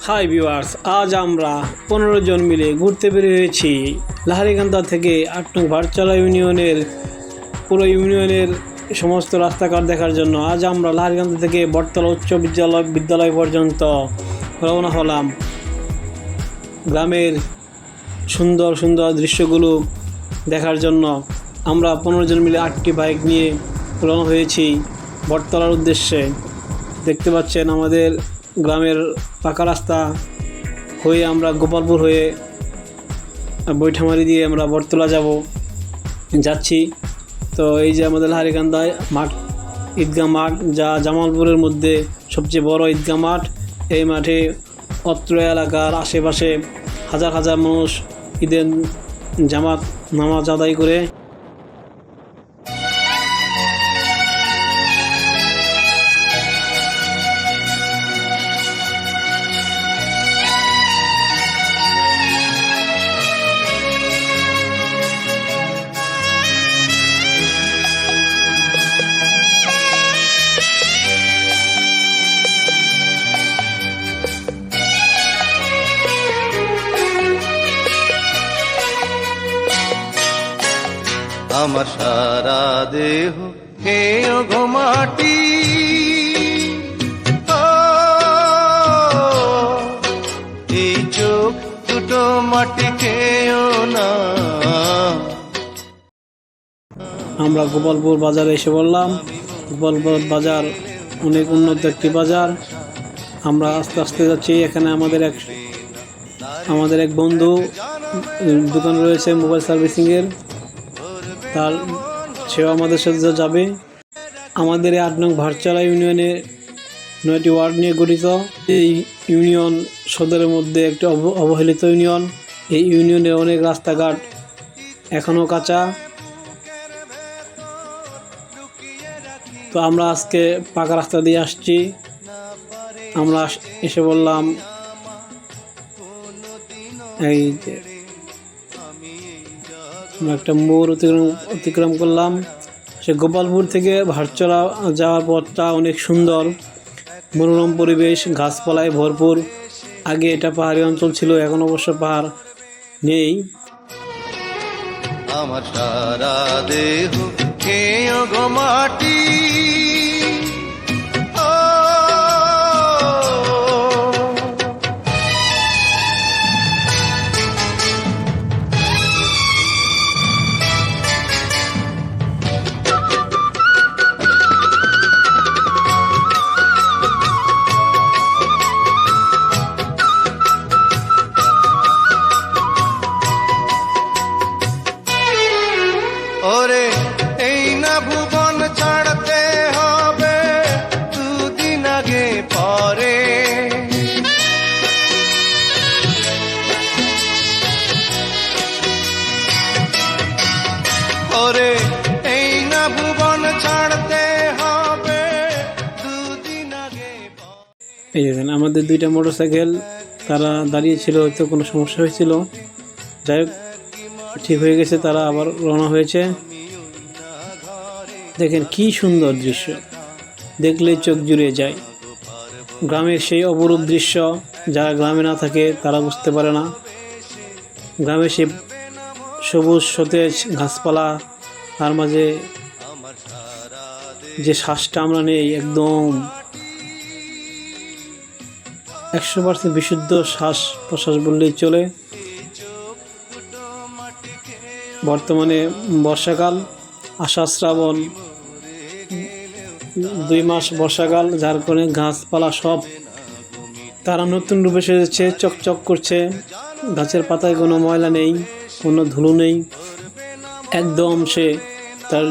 Hi viewers, আজ আমরা 15 জন মিলে ঘুরতে বের হয়েছি লাহারিকান্দা থেকে 8 নং ভাটচালা ইউনিয়নের পুরো ইউনিয়নের সমস্ত রাস্তাঘাট দেখার জন্য। আজ আমরা লাহারিকান্দা থেকে বটতলা উচ্চ বিদ্যালয় পর্যন্ত রওনা হলাম। গ্রামের সুন্দর সুন্দর দৃশ্যগুলো দেখার জন্য আমরা 15 জন মিলে 8টি বাইক নিয়ে রওনা হয়েছি বটতলার উদ্দেশ্যে। দেখতে পাচ্ছেন আমাদের গ্রামের পাকা রাস্তা হয়ে আমরা গোপালপুর হয়ে বৈঠামারি দিয়ে আমরা বটতলা যাচ্ছি। তো এই যে আমাদের লাহারিকান্দায় মাঠ, ঈদগাহ মাঠ, যা জামালপুরের মধ্যে সবচেয়ে বড় ঈদগাহ মাঠ। এই মাঠে অত্র এলাকার আশেপাশে হাজার হাজার মানুষ ঈদের নামাজ আদায় করে। আমার সারা দেহ হেয় গো মাটি, এই চোখ দুটো মাটি খেয়েও না। আমরা গোপালপুর বাজারে এসে বললাম। গোপালপুর বাজার অনেক উন্নত একটি বাজার। আমরা আস্তে আস্তে যাচ্ছি। এখানে আমাদের এক বন্ধু দোকান রয়েছে মোবাইল সার্ভিসিংয়ের, সেও আমাদের সাথে যাবে। আমাদের এই 8 নং ভাটচালা ইউনিয়নে 9টি ওয়ার্ড নিয়ে গঠিত। এই ইউনিয়ন সদরের মধ্যে একটি অবহেলিত ইউনিয়ন। এই ইউনিয়নের অনেক রাস্তাঘাট এখনও কাঁচা। তো আমরা আজকে পাকা রাস্তা দিয়ে আসছি। আমরা এসে বললাম এই যে আমরা একটা মোড় অতিক্রম করলাম। সে গোপালপুর থেকে ভাটচলা যাওয়ার পথটা অনেক সুন্দর, মনোরম পরিবেশ, গাছপালায় ভরপুর। আগে এটা পাহাড়ি অঞ্চল ছিল, এখন অবশ্য পাহাড় নেই। আমার সারা দেহ খেয়ে গো মাটি, ওরে এই না ভুবন ছাড়তে হবে দুদিন আগে পরে। ওরে এই না ভুবন ছাড়তে হবে দুদিন আগে। এই দেখেন আমাদের 2টা মোটরসাইকেল, তারা দাঁড়িয়েছিল, হয়তো কোনো সমস্যা হয়েছিল। যাই হোক, ঠিক হয়ে গেছে, তারা আবার রওনা হয়েছে। দেখেন কি সুন্দর দৃশ্য, দেখলে চোখ জুড়ে যায়। গ্রামের সেই অপরূপ দৃশ্য যারা গ্রামে না থাকে তারা বুঝতে পারে না। গ্রামে সে সবুজ সতেজ গাছপালা, তার মাঝে যে শ্বাসটা আমরা নেই, একদম 100% বিশুদ্ধ শ্বাস প্রশ্বাস বললেই চলে। বর্তমানে বর্ষাকাল, আষাঢ় শ্রাবণ 2 মাস বর্ষাকাল, যার কারণে গাছপালা সব তারা নতুন রূপে সেজেছে, চকচক করছে। গাছের পাতায় কোনো ময়লা নেই, কোনো ধুলো নেই, একদম সে তার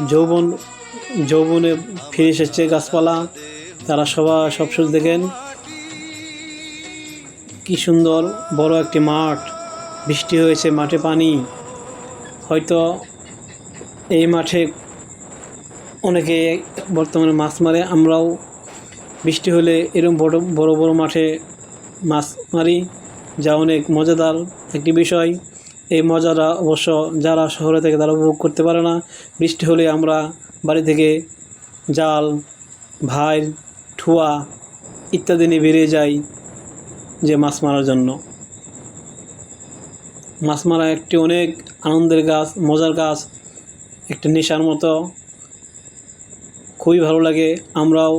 যৌবনে ফিরে এসেছে গাছপালা। তারা সব দেখেন কি সুন্দর বড় একটি মাঠ, বৃষ্টি হয়েছে, মাঠে পানি। হয়তো এই মাঠে অনেকে বর্তমানে মাছ মারে, আমরাও বৃষ্টি হলে এরকম বড় বড় মাঠে মাছ মারি, যা অনেক মজাদার একটি বিষয়। এই মজাটা অবশ্য যারা শহরে থেকে তারা উপভোগ করতে পারে না। বৃষ্টি হলে আমরা বাড়ি থেকে জাল, ভাইল, ঠুয়া ইত্যাদি নিয়ে বেরিয়ে যাই যে মাছ মারার জন্য। মাছ মারা একটি অনেক আনন্দের কাজ, মজার কাজ, একটা নেশার মতো, খুবই ভালো লাগে। আমরাও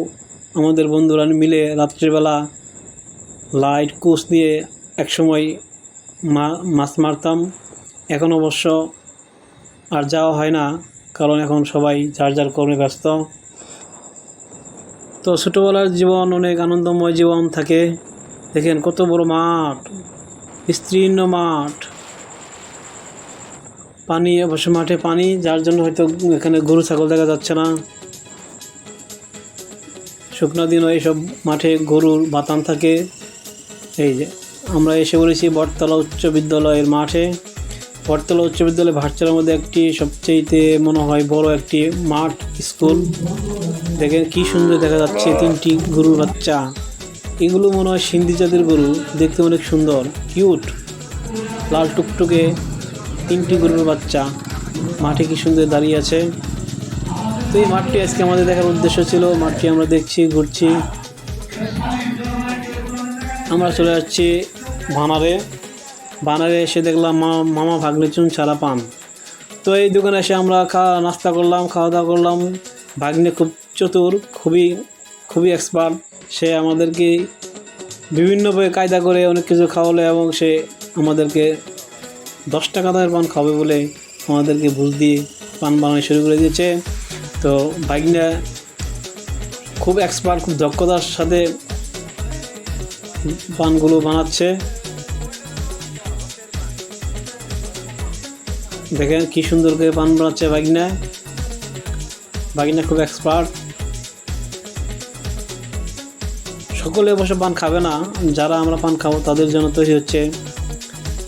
আমাদের বন্ধুরা মিলে রাত্রিবেলা লাইট কোচ নিয়ে একসময় মাছ মারতাম। এখন অবশ্য আর যাওয়া হয় না, কারণ এখন সবাই যার যার কর্মে ব্যস্ত। তো ছোটোবেলার জীবন অনেক আনন্দময় জীবন থাকে। দেখেন কত বড় মাঠ, বিস্তীর্ণ মাঠ, পানি, অবশ্য মাঠে পানি, যার জন্য হয়তো এখানে গরু ছাগল দেখা যাচ্ছে না। শুকনো দিনও এইসব মাঠে গরুর বাতান থাকে। এই যে আমরা এসে বলেছি বটতলা উচ্চ বিদ্যালয়ের মাঠে। বটতলা উচ্চ বিদ্যালয় ভাটচালার মধ্যে একটি সবচেয়েতে মনে হয় বড় একটি মাঠ, স্কুল। দেখেন কি সুন্দর দেখা যাচ্ছে, 3টি গরুর বাচ্চা। এগুলো মনে হয় সিন্ধি জাতের গরু, দেখতে অনেক সুন্দর, কিউট, লাল টুকটুকে 3টি গরুর বাচ্চা মাঠে কি সুন্দর দাঁড়িয়ে আছে। তো এই মাঠটি আজকে আমাদের দেখার উদ্দেশ্য ছিল। মাঠটি আমরা দেখছি, ঘুরছি। আমরা চলে যাচ্ছি বানারে এসে দেখলাম মামা ভাগ্নে চুন ছাড়া পান। তো এই দোকানে এসে আমরা নাস্তা করলাম, খাওয়া দাওয়া করলাম। ভাগ্নে খুব চতুর, খুবই এক্সপার্ট। সে আমাদেরকে বিভিন্নভাবে কায়দা করে অনেক কিছু খাওয়ালো, এবং সে আমাদেরকে 10 টাকা দামের পান খাবে বলে আমাদেরকে বুঝ দিয়ে পান বানানো শুরু করে দিয়েছে। তো ভাগ্নে খুব এক্সপার্ট, খুব দক্ষতার সাথে পানগুলো বানাচ্ছে। দেখেন কি সুন্দর করে পান বানাচ্ছে ভাগিনা খুব এক্সপার্ট। সকলে অবশ্য পান খাবে না, যারা আমরা পান খাবো তাদের জন্য তৈরি হচ্ছে।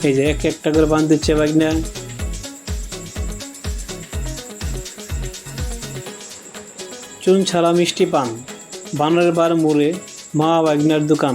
এই যে একটা করে পান দিচ্ছে ভাগিনা। চুন ছাড়া মিষ্টি পান, বানরের বার মোড়ে মা ভাগিনার দোকান।